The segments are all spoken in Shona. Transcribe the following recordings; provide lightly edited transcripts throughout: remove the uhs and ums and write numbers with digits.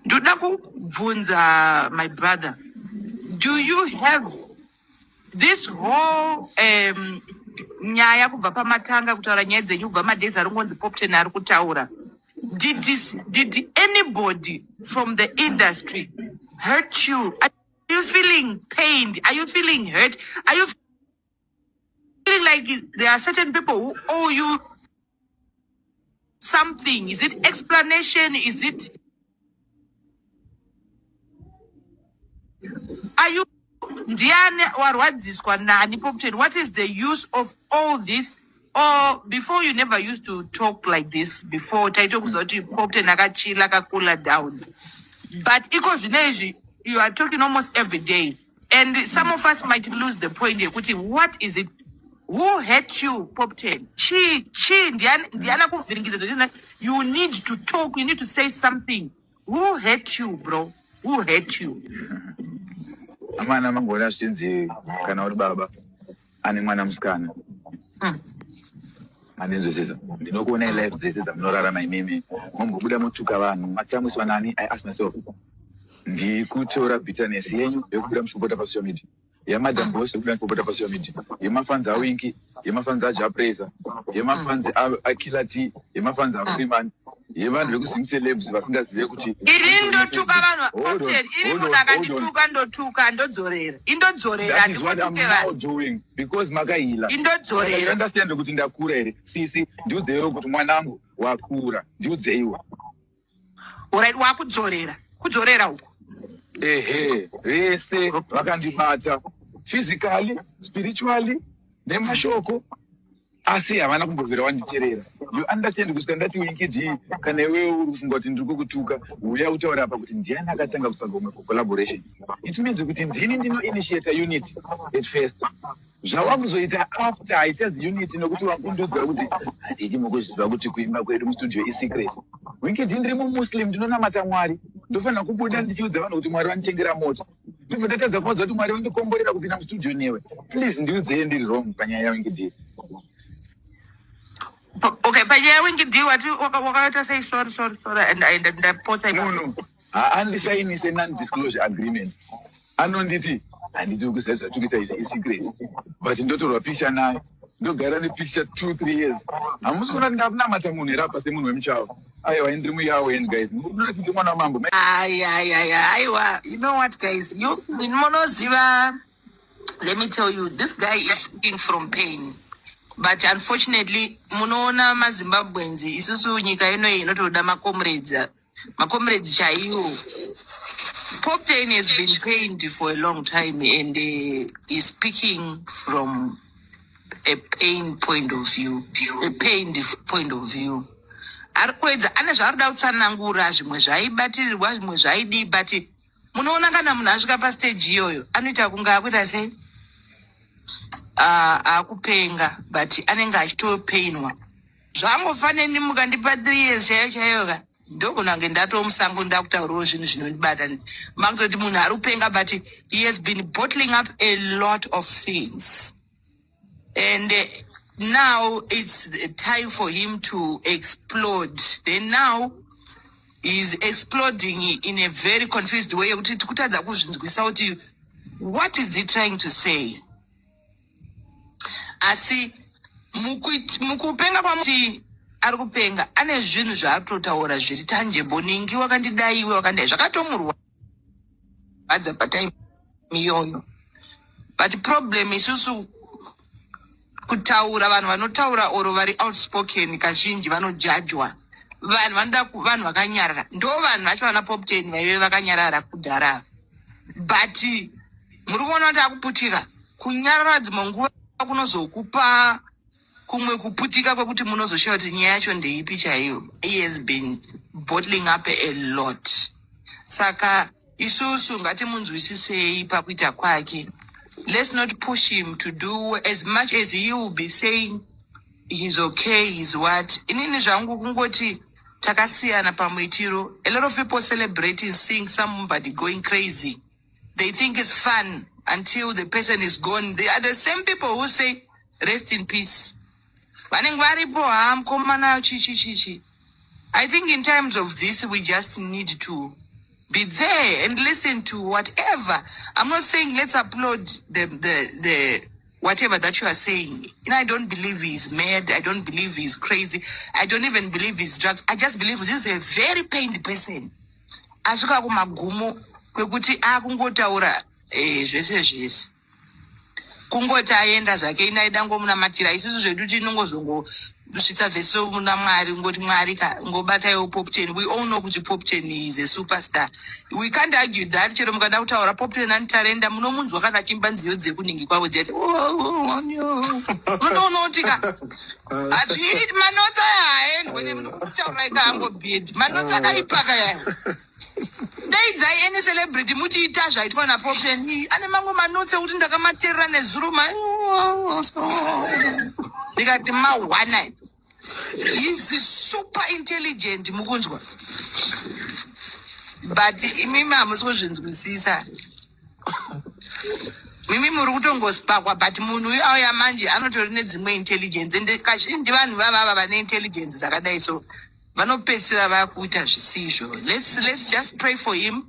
Ndoda kubvunza, my brother, do you have this whole nyaya kubva pamatanga kutaura nyaya dzenyu kubva madhezi ari kungonzi pop 10 ari kutaura? Did anybody from the industry hurt you? Are you feeling pained? Are you feeling hurt? Are you feeling like there are certain people who owe you something? Is it explanation? Is it... Are you... What is the use of all this? Or before, you never used to talk like this before. Title was cool down. But because you are talking almost every day. And some of us might lose the point here. What is it? Who hurt you, Pop 10? You need to talk. You need to say something. Who hurt you, bro? Who hurt you? Amana mangona shinzi kana uri baba ane mwana musikana. Andizvezeza ndinokuona live dzese dzamunorarama imimi mombobuda mutuka vanhu machamuswa nani. I ask myself, ndikutora bitterness yenyu yekubuda muchipopota pasocial media, yamadam boss yekubuda muchipopota pasocial media, yemafanzi awingi, yemafanzi ajapresa, yemafanzi akiller T, yemafanzi afreeman, yevanhu vekuzimise labs vasingazive kuti iri ndotuka vanhu Popten, iri munhu akandituka ndotuka ndodzorera indodzorera ndikutuke vanhu doing because makaila indodzorera understand kuti ndakura here sisi ndiudzewo kuti mwanangu wakura ndiudzeiwa alright wakudzorera kudzorera uko vese vakandibata physically, spiritually, nemashoko asi havana kumbobvira wanditerera. You understand kuti ndati uinkidhi kana iwewe uri kufunga kuti ndiri kukutuka uya utaura apa kuti ndiani akatanga kutsvaga umwe collaboration. It means kuti ndini ndino initiate unity at first. Zvawakuzoita after haichazi unity nokuti wakundudzira kuti handidi mukuzviziva kuti kuimba kwedu mustudio isecret. Winkidhi ndiri mumuslim ndinonamata Mwari. Ndofanira kubuda ndichiudza vanhu kuti Mwari vandichengera moto. Ndibva ndatadza kuudza kuti Mwari vandikomborera kupinda mustudio newe. Please ndiudzei ndiri wrong panyaya yaWinkidhi. Okay, but yeah, we can do what to say sorry, and the port I no. And sign is a non-disclosure agreement. Anonditi, and it took us to get a secret. But in Dr. Pisha now, no guarantee picture 2-3 years. I'm also not have Namatamuni, Rapa Simon Michao. I went to me and guys. You know what, guys? You in Monoziva, let me tell you, this guy is speaking from pain. But unfortunately, munoona maZimbabwenzi isusu nyika ino inotoda makomrades chaiwo. Pop 10 has been pained for a long time and is speaking from a pained point of view. Arikuedza ane zvaarikuda kutsanangura zvimwe zvaibatirirwa zvimwe zvaidi but munoona kana munhu asvika pastage iyoyo anoita kunga akuita sei akupenga but anenge achitopenwa. Zvangofaneni mukandipa 3 years chaiyo ndokunange ndatomusango ndakutaurawo zvinhu zvinondibata makutoti munhu ari kupenga but he has been bottling up a lot of things and now it's time for him to explode. Then now he's exploding in a very confused way kuti tikutadza kuzvinzwisa kuti what is he trying to say. Asi mukupenga pamuti ari kupenga ane zvinhu zvaatotaura zviri tangible. Ningi wakandidai iwe wakandidai zvakatomurwa adza patime iyoyo but problem isusu kutaura vanhu vanotaura oro vari outspoken kazhinji vanojajwa. Vanhu vakanyarara ndo vanhu vacho vana Pop 10 vaive vakanyarara kudhara but muri kuona kuti akuputika kunyarara dzimwe nguva kunozokupa kumwe kuputika kwekuti munozoshaura kuti nyaya yacho ndeipi chaiyo. He has been bottling up a lot. Saka isusu ngatimunzwisisei pakuita kwake. Let's not push him to do as much as he will be saying he's okay, he's what. Inini zvangu kungoti takasiyana pamuitiro. A lot of people celebrating seeing somebody going crazy. They think it's fun until the person is gone. They are the same people who say, rest in peace. Vanenge varipo hamkomana chichi. I think in times of this, we just need to be there and listen to whatever. I'm not saying let's applaud the whatever that you are saying. I don't believe he's mad. I don't believe he's crazy. I don't even believe he's drugs. I just believe this is a very pained person. Asuka kumagumo kwekuti akungotaura zvese kungoti aenda zvake inaida ngomunamatira isusu zvedu tinongozongosvitsa vheso muna Mwari ngoti Mwari ngobataiwo Pop 10. We all know kuti Pop 10 is a superstar. We can't argue that. Chero mukada kutaura Pop 10 anitarenda munomunzwa kana chimba nziyo dzekuningi kwavo dzati munonotika azviiti manotsa yaendwe nemutaura ikangobhedhi manotsa akaipaka yayo daidzai any celebrity mutiita zvaitwa naPop 10 ane mangu manotse kuti ndakamaterera nezuro ndikati mawana he's super intelligent mukunzwa but imimi hamusi kuzvinzwisisa mimi muri kutongosipakwa but munhu uyu auya manje anotori nedzimwe intelligence ende kazhinji vanhu vavava vane intelligence dzakadai so vanopedzisira vakuita zvisizvo. Let's just pray for him.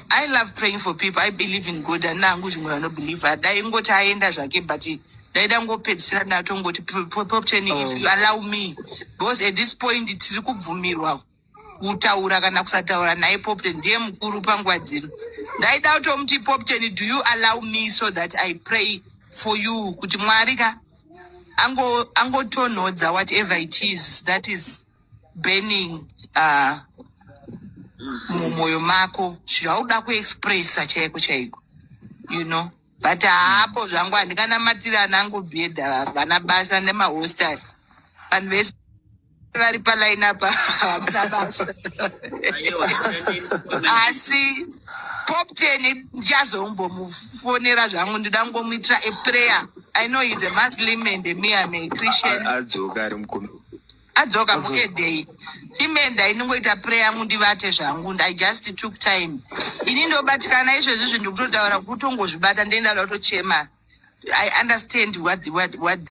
I love praying for people. I believe in God and nangu zvimwe vanobelieve dai ngoti aenda zvake but daida ngopedzisira ndatongoti Pop 10 if you allow me because at this point tiri kubvumirwa kutaura kana kusataura naye Pop 10 ndiye mukuru panguva dzino. Daida kutomuti Pop 10 do you allow me so that I pray for you kuti Mwari angotonhodza whatever it is that is burning mumwoyo mako zvauda kuexpressa chaiko you know but hapo zvangu handikanamatira anangobhedha vana basa nemahostel vanhu vese vari paline apa hamuna basa asi Pop 10 ndichazombomufonera zvangu ndida ngomuitira aprayer. I know he's a Muslim and me I'm a Christian. Adzoka muedei chimenda inongoita prayer mundivate zvangu. I just took time ini ndobatikana izvozvo ndikutotaura kutongozvibata ndenda kutochema. I understand what